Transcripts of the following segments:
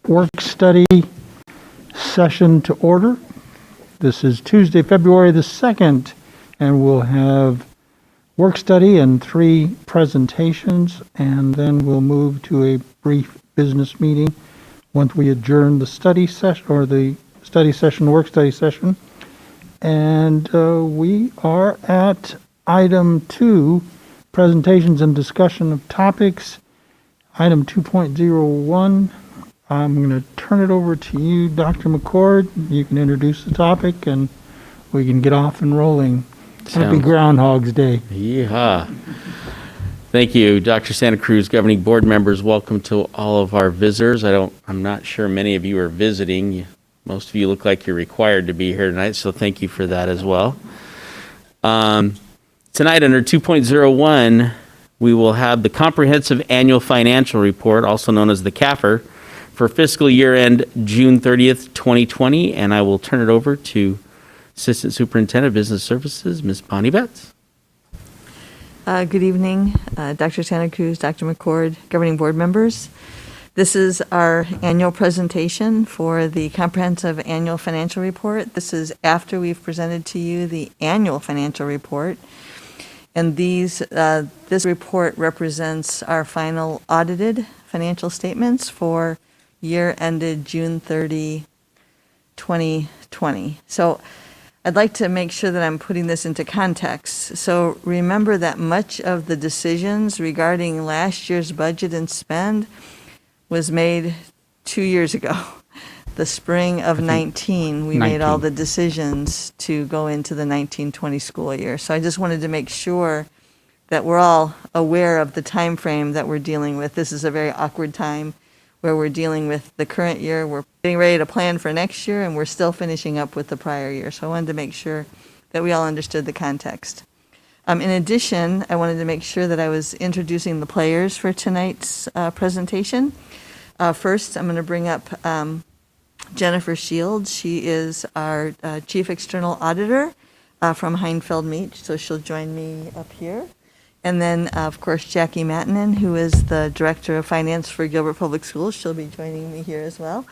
work study session to order. This is Tuesday, February the 2nd, and we'll have work study and 3 presentations, and then we'll move to a brief business meeting once we adjourn the study session, or the study session, work study session. And we are at item 2, presentations and discussion of topics. Item 2.01, I'm going to turn it over to you, Dr. McCord. You can introduce the topic and we can get off and rolling. Happy Groundhog's Day. Yeehaw. Thank you, Dr. Santa Cruz, governing board members. Welcome to all of our visitors. I'm not sure many of you are visiting. Most of you look like you're required to be here tonight, so thank you for that as well. Tonight under 2.01, we will have the Comprehensive Annual Financial Report, also known as the CAFR, for fiscal year end June 30th, 2020, and I will turn it over to Assistant Superintendent of Business Services, Ms. Bonnie Betts. Good evening, Dr. Santa Cruz, Dr. McCord, governing board members. This is our annual presentation for the Comprehensive Annual Financial Report. This is after we've presented to you the annual financial report. And this report represents our final audited financial statements for year ended June 30, 2020. So I'd like to make sure that I'm putting this into context. So remember that much of the decisions regarding last year's budget and spend was made 2 years ago. The spring of 19, we made all the decisions to go into the 19-20 school year. So I just wanted to make sure that we're all aware of the time frame that we're dealing with. This is a very awkward time where we're dealing with the current year. We're getting ready to plan for next year, and we're still finishing up with the prior year. So I wanted to make sure that we all understood the context. In addition, I wanted to make sure that I was introducing the players for tonight's presentation. First, I'm going to bring up Jennifer Shields. She is our Chief External Auditor from Heinfeld Meach, so she'll join me up here. And then, of course, Jackie Mattinen, who is the Director of Finance for Gilbert Public Schools. She'll be joining me here as well.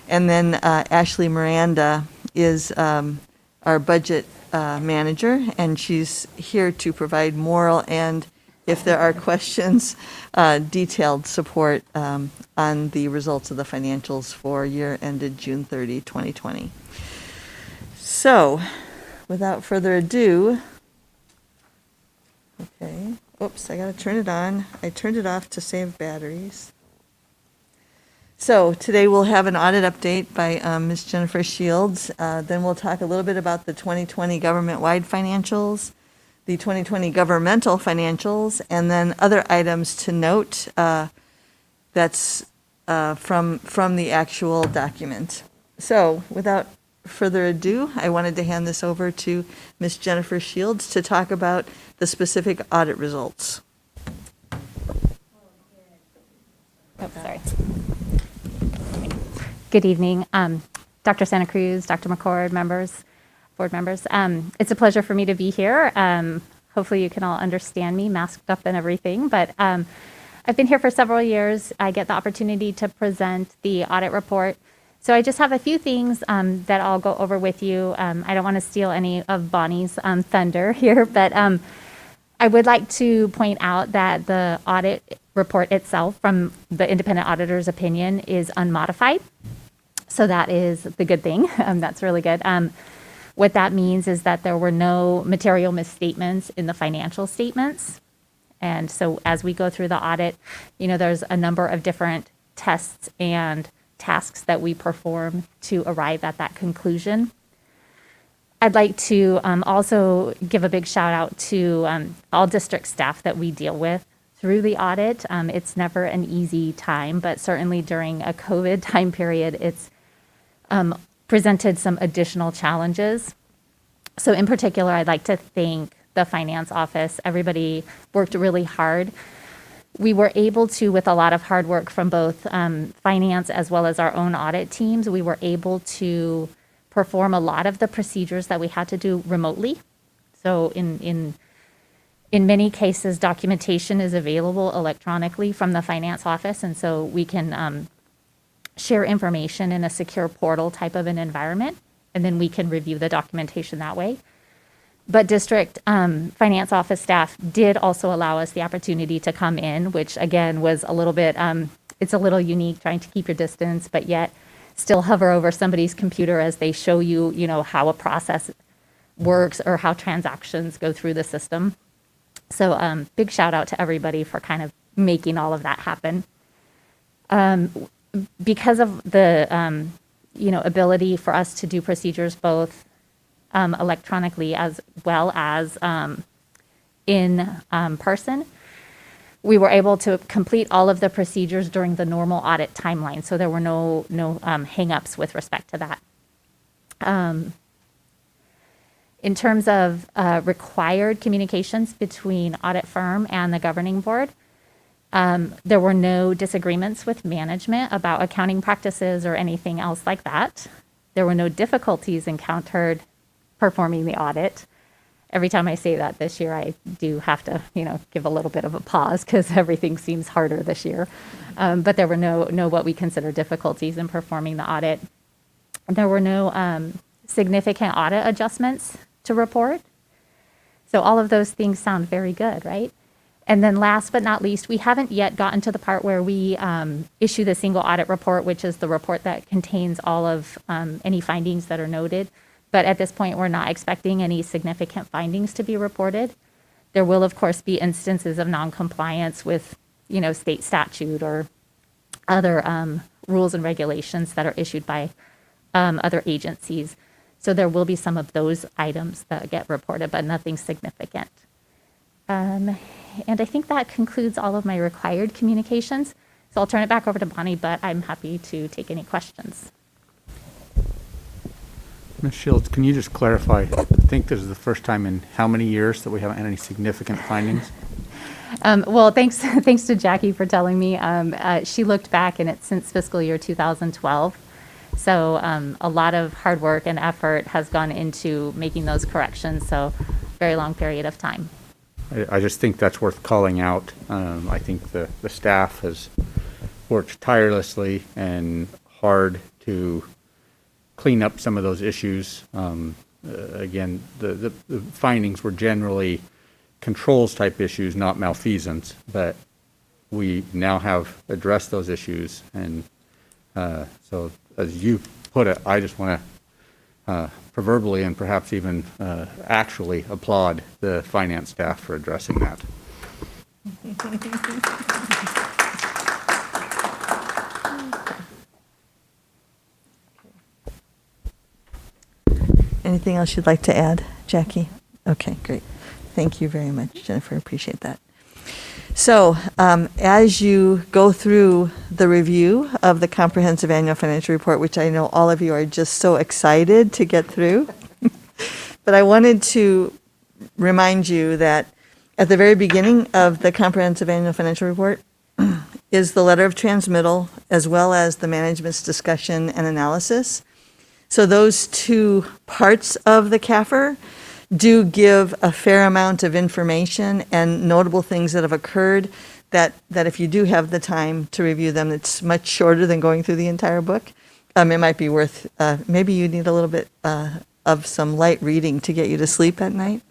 And then Ashley Miranda is our Budget Manager, and she's here to provide moral and, if there are questions, detailed support on the results of the financials for year ended June 30, 2020. So, without further ado, okay, oops, I gotta turn it on. I turned it off to save batteries. So today we'll have an audit update by Ms. Jennifer Shields. Then we'll talk a little bit about the 2020 government-wide financials, the 2020 governmental financials, and then other items to note that's from the actual document. So without further ado, I wanted to hand this over to Ms. Jennifer Shields to talk about the specific audit results. Oh, sorry. Good evening, Dr. Santa Cruz, Dr. McCord, board members. It's a pleasure for me to be here. Hopefully you can all understand me, masked up and everything, but I've been here for several years. I get the opportunity to present the audit report. So I just have a few things that I'll go over with you. I don't want to steal any of Bonnie's thunder here, but I would like to point out that the audit report itself, from the independent auditor's opinion, is unmodified. So that is the good thing. That's really good. What that means is that there were no material misstatements in the financial statements. And so as we go through the audit, there's a number of different tests and tasks that we perform to arrive at that conclusion. I'd like to also give a big shout out to all district staff that we deal with through the audit. It's never an easy time, but certainly during a COVID time period, it's presented some additional challenges. So in particular, I'd like to thank the finance office. Everybody worked really hard. We were able to, with a lot of hard work from both finance as well as our own audit teams, we were able to perform a lot of the procedures that we had to do remotely. So in many cases, documentation is available electronically from the finance office, and so we can share information in a secure portal type of an environment, and then we can review the documentation that way. But district finance office staff did also allow us the opportunity to come in, which again was a little bit, it's a little unique trying to keep your distance, but yet still hover over somebody's computer as they show you, how a process works or how transactions go through the system. So big shout out to everybody for kind of making all of that happen. Because of the, ability for us to do procedures both electronically as well as in person, we were able to complete all of the procedures during the normal audit timeline. So there were no hang-ups with respect to that. In terms of required communications between audit firm and the governing board, there were no disagreements with management about accounting practices or anything else like that. There were no difficulties encountered performing the audit. Every time I say that this year, I do have to, give a little bit of a pause because everything seems harder this year. But there were no what we consider difficulties in performing the audit. There were no significant audit adjustments to report. So all of those things sound very good, right? And then last but not least, we haven't yet gotten to the part where we issue the single audit report, which is the report that contains all of any findings that are noted. But at this point, we're not expecting any significant findings to be reported. There will, of course, be instances of noncompliance with, state statute or other rules and regulations that are issued by other agencies. So there will be some of those items that get reported, but nothing significant. And I think that concludes all of my required communications. So I'll turn it back over to Bonnie, but I'm happy to take any questions. Ms. Shields, can you just clarify? I think this is the first time in how many years that we haven't had any significant findings? Well, thanks to Jackie for telling me. She looked back, and it's since fiscal year 2012. So a lot of hard work and effort has gone into making those corrections. So very long period of time. I just think that's worth calling out. I think the staff has worked tirelessly and hard to clean up some of those issues. Again, the findings were generally controls type issues, not malfeasance, but we now have addressed those issues. And so as you put it, I just want to proverbially and perhaps even actually applaud the finance staff for addressing that. Anything else you'd like to add, Jackie? Okay, great. Thank you very much, Jennifer. Appreciate that. So as you go through the review of the comprehensive annual financial report, which I know all of you are just so excited to get through, but I wanted to remind you that at the very beginning of the comprehensive annual financial report is the letter of transmittal, as well as the management's discussion and analysis. So those two parts of the CAFR do give a fair amount of information and notable things that have occurred that if you do have the time to review them, it's much shorter than going through the entire book. It might be worth, maybe you need a little bit of some light reading to get you to sleep at night.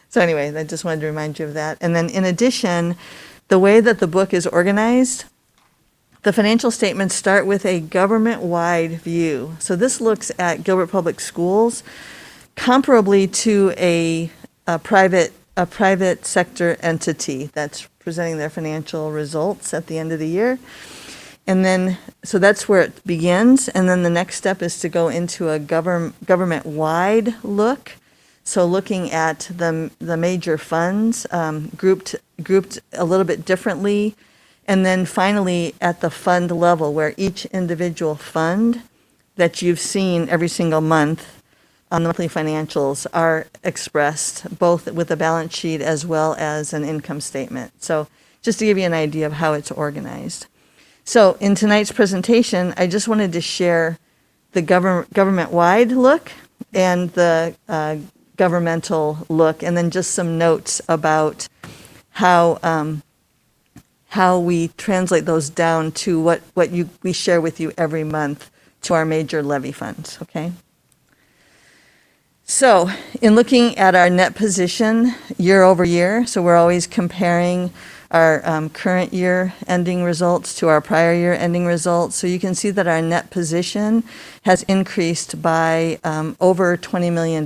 So anyway, I just wanted to remind you of that. And then in addition, the way that the book is organized, the financial statements start with a government-wide view. So this looks at Gilbert Public Schools comparably to a private sector entity that's presenting their financial results at the end of the year. And then, so that's where it begins. And then the next step is to go into a government-wide look. So looking at the major funds, grouped a little bit differently. And then finally at the fund level, where each individual fund that you've seen every single month on the monthly financials are expressed, both with a balance sheet as well as an income statement. So just to give you an idea of how it's organized. So in tonight's presentation, I just wanted to share the government-wide look and the governmental look, and then just some notes about how how we translate those down to what we share with you every month to our major levy funds, okay? So, in looking at our net position year over year, so we're always comparing our current year ending results to our prior year ending results. So you can see that our net position has increased by over $20 million